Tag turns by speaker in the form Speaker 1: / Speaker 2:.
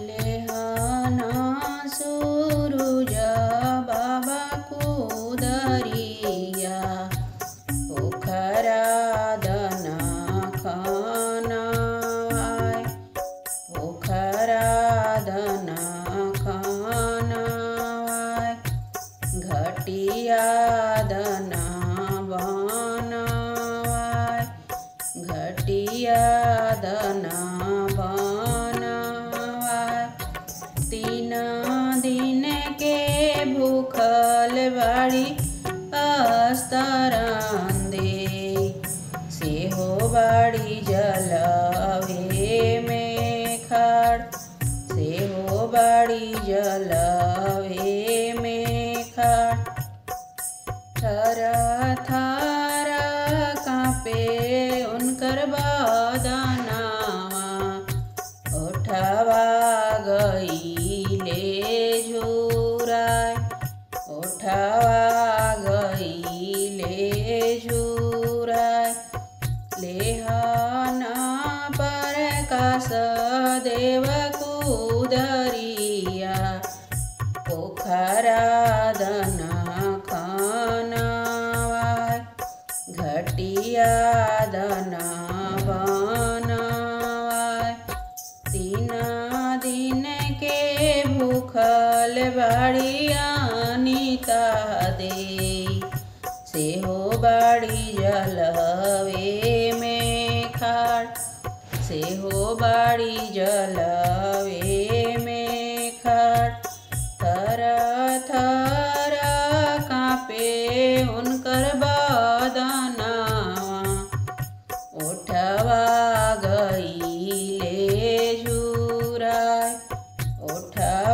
Speaker 1: लेहना सूरुज बाबा कुदरिया पोखरा दना खानाय पोखरा दना खानाय घटिया दना बनाय घटिया दना तीन दिन के भूखल बाड़ी अस्तरांदे सेहो बाड़ी जलवे में खड़ सेहो बाड़ी जलवे में खड़ थर थर कांपे उनकर बदनावा ओठवा गईले झुराय ओठवा गईले झुराय लेहना प्रकाश देव कुदरिया पोखरा दना खानावाय घटिया दना बनावाय तीन दिन के भूखल बाड़ी अनिता दे सेहो बाड़ी जलवे में खड़ सेहो बाड़ी जलवे में खड़ थर थर कांपे उनकर बदनावा ओठवा गईले झुराय ओठवा